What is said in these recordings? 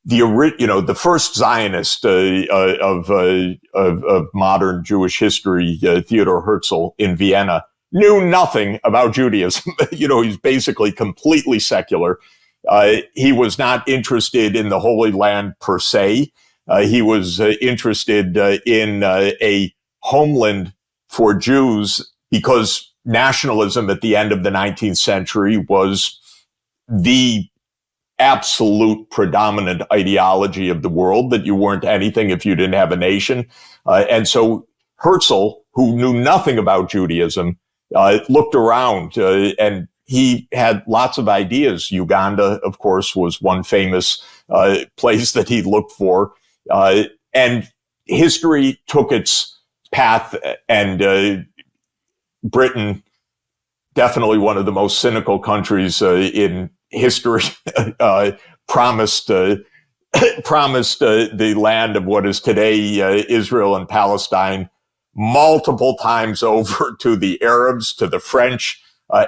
the first Zionist of modern Jewish history, Theodor Herzl in Vienna, knew nothing about Judaism. He's basically completely secular. He was not interested in the Holy Land per se. He was interested in a homeland for Jews because nationalism at the end of the 19th century was the absolute predominant ideology of the world, that you weren't anything if you didn't have a nation. And so Herzl, who knew nothing about Judaism, looked around and he had lots of ideas. Uganda, of course, was one famous place that he looked for. And history took its path, and Britain, definitely one of the most cynical countries in history, promised the land of what is today Israel and Palestine multiple times over to the Arabs, to the French,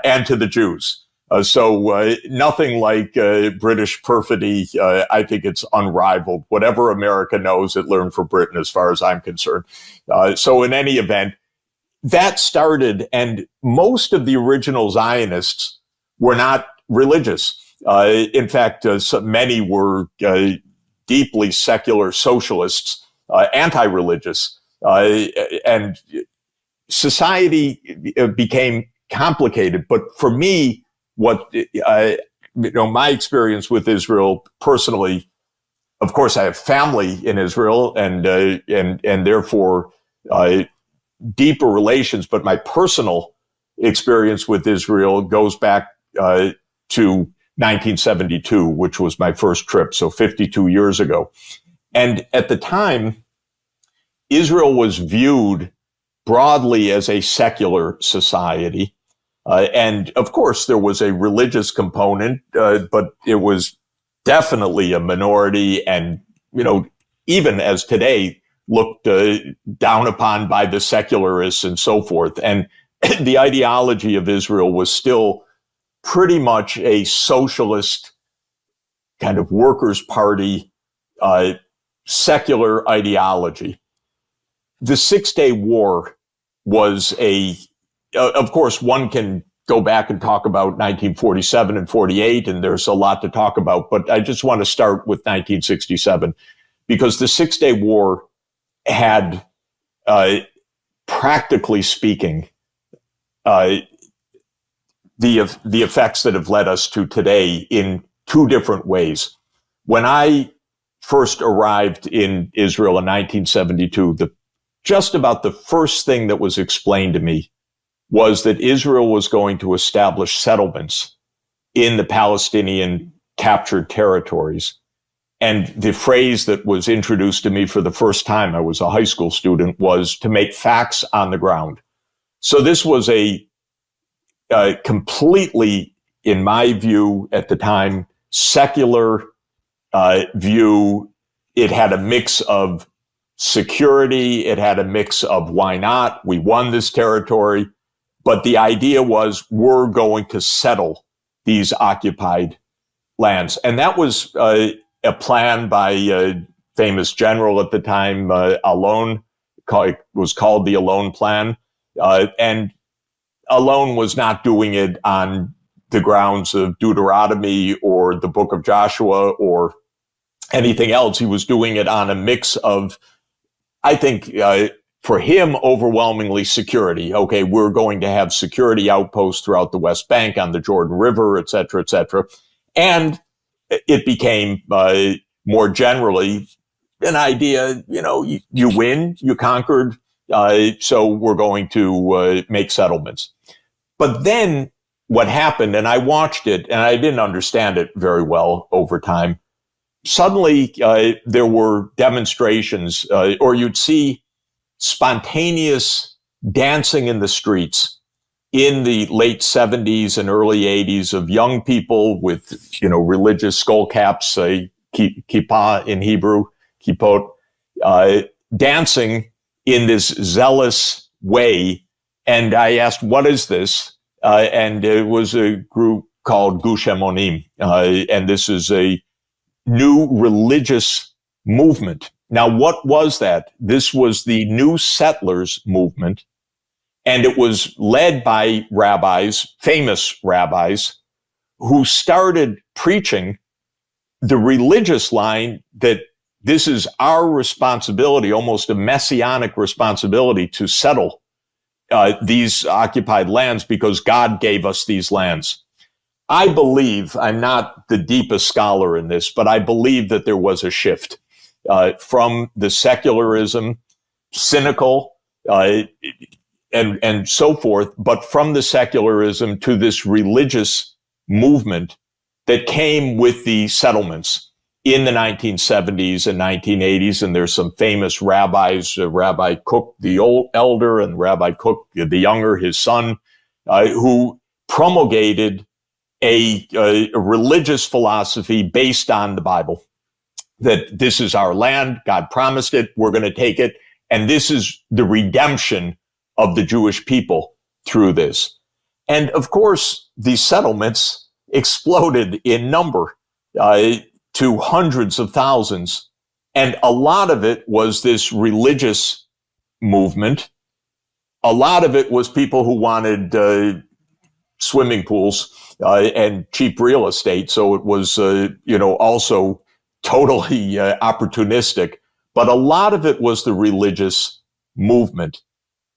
and to the Jews. So nothing like British perfidy. I think it's unrivaled. Whatever America knows, it learned from Britain, as far as I'm concerned. So in any event, that started, and most of the original Zionists were not religious. In fact, so many were deeply secular socialists, anti-religious, and society became complicated. But for me, my experience with Israel personally, of course, I have family in Israel, and therefore deeper relations. But my personal experience with Israel goes back to 1972, which was my first trip, so 52 years ago. And at the time, Israel was viewed broadly as a secular society. And of course, there was a religious component, but it was definitely a minority, and, even as today, looked down upon by the secularists and so forth. And the ideology of Israel was still pretty much a socialist kind of workers' party, secular ideology. The 6-Day War was of course, one can go back and talk about 1947 and 48, and there's a lot to talk about, but I just want to start with 1967, because the 6-Day War had, practically speaking, the effects that have led us to today in two different ways. When I first arrived in Israel in 1972, just about the first thing that was explained to me was that Israel was going to establish settlements in the Palestinian captured territories. And the phrase that was introduced to me for the first time, I was a high school student, was to make facts on the ground. So this was a completely, in my view at the time, secular view. It had a mix of security. It had a mix of why not? We won this territory. But the idea was we're going to settle these occupied lands. And that was a plan by a famous general at the time, Alon. It was called the Alon Plan. And Alon was not doing it on the grounds of Deuteronomy or the book of Joshua or anything else. He was doing it on a mix of, I think, for him, overwhelmingly security. Okay, we're going to have security outposts throughout the West Bank, on the Jordan River, et cetera, et cetera. And it became more generally an idea, you win, you conquered, so we're going to make settlements. But then what happened, and I watched it, and I didn't understand it very well over time. Suddenly, there were demonstrations, or you'd see spontaneous dancing in the streets in the late 70s and early 80s of young people with, religious skull caps, kippah in Hebrew, kippot, dancing in this zealous way. And I asked, what is this? And it was a group called Gush Emonim. And this is a new religious movement. Now, what was that? This was the New Settlers movement, and it was led by rabbis, famous rabbis, who started preaching the religious line that this is our responsibility, almost a messianic responsibility, to settle these occupied lands because God gave us these lands. I believe, I'm not the deepest scholar in this, but I believe that there was a shift from the secularism, cynical, and so forth, but from the secularism to this religious movement that came with the settlements in the 1970s and 1980s. And there's some famous rabbis, Rabbi Cook, the old elder, and Rabbi Cook, the younger, his son, who promulgated a religious philosophy based on the Bible, that this is our land, God promised it, we're going to take it, and this is the redemption of the Jewish people through this. And of course, these settlements exploded in number to hundreds of thousands. And a lot of it was this religious movement. A lot of it was people who wanted swimming pools and cheap real estate. So it was, also totally opportunistic. But a lot of it was the religious movement.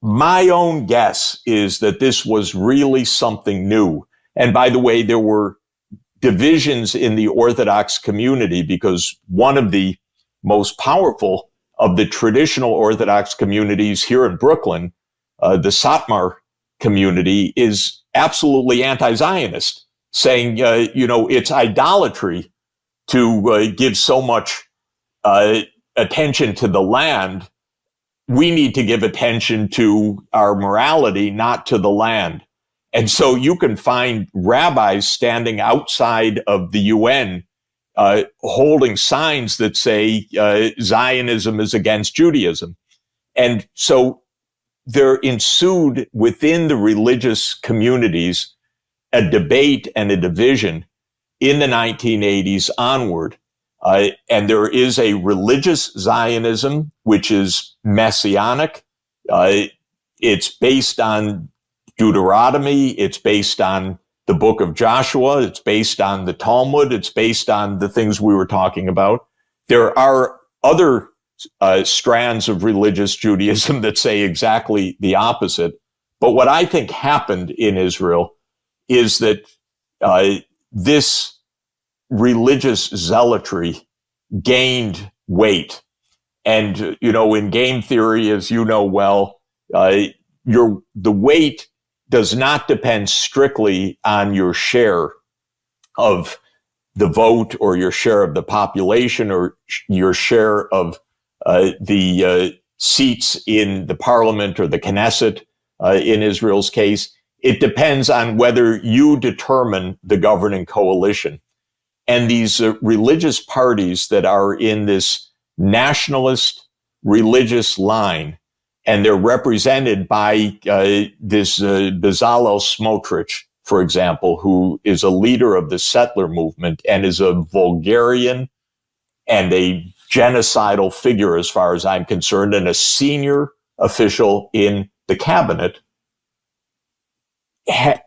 My own guess is that this was really something new. And by the way, there were divisions in the Orthodox community because one of the most powerful of the traditional Orthodox communities here in Brooklyn, the Satmar community, is absolutely anti-Zionist, saying, it's idolatry to give so much attention to the land. We need to give attention to our morality, not to the land. And so you can find rabbis standing outside of the UN holding signs that say Zionism is against Judaism. And so there ensued within the religious communities a debate and a division in the 1980s onward. And there is a religious Zionism, which is messianic. It's based on Deuteronomy. It's based on the book of Joshua. It's based on the Talmud. It's based on the things we were talking about. There are other strands of religious Judaism that say exactly the opposite. But what I think happened in Israel is that this religious zealotry gained weight. And, in game theory, as you know well, the weight does not depend strictly on your share of the vote or your share of the population or your share of the seats in the parliament or the Knesset in Israel's case. It depends on whether you determine the governing coalition. And these religious parties that are in this nationalist religious line, and they're represented by this Bezalel Smotrich, for example, who is a leader of the settler movement and is a vulgarian and a genocidal figure as far as I'm concerned, and a senior official in the cabinet,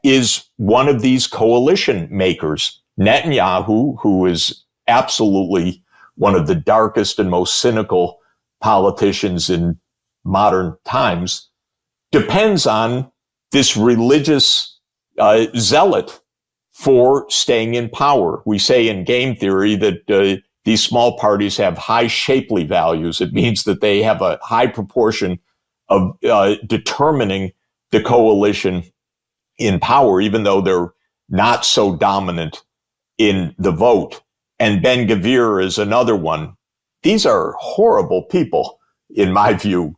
is one of these coalition makers. Netanyahu, who is absolutely one of the darkest and most cynical politicians in modern times, depends on this religious zealot for staying in power. We say in game theory that these small parties have high shapely values. It means that they have a high proportion of determining the coalition in power, even though they're not so dominant in the vote. And Ben Gvir is another one. These are horrible people, in my view.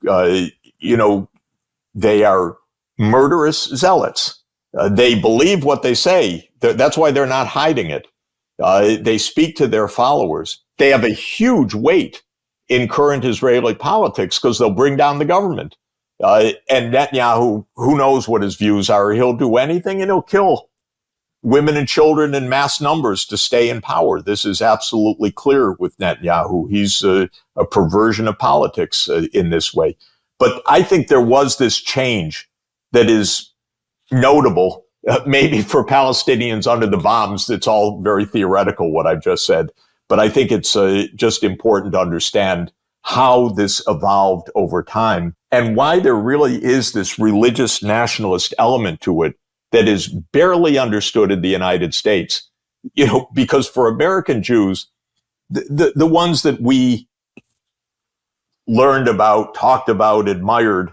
They are murderous zealots. They believe what they say. That's why they're not hiding it. They speak to their followers. They have a huge weight in current Israeli politics because they'll bring down the government. And Netanyahu, who knows what his views are? He'll do anything and he'll kill women and children in mass numbers to stay in power. This is absolutely clear with Netanyahu. He's a perversion of politics in this way. But I think there was this change that is notable, maybe for Palestinians under the bombs. It's all very theoretical, what I've just said. But I think it's just important to understand how this evolved over time and why there really is this religious nationalist element to it that is barely understood in the United States. Because for American Jews, the ones that we learned about, talked about, admired,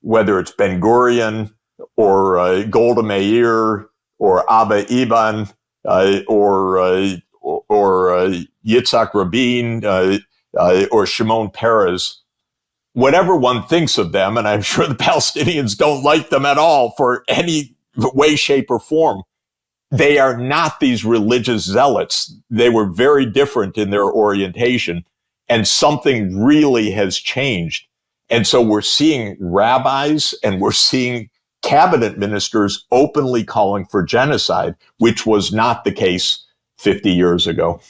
whether it's Ben Gurion or Golda Meir or Abba Eban or Yitzhak Rabin or Shimon Peres, whatever one thinks of them, and I'm sure the Palestinians don't like them at all for any way, shape, or form, they are not these religious zealots. They were very different in their orientation, and something really has changed. And so we're seeing rabbis and we're seeing cabinet ministers openly calling for genocide, which was not the case 50 years ago.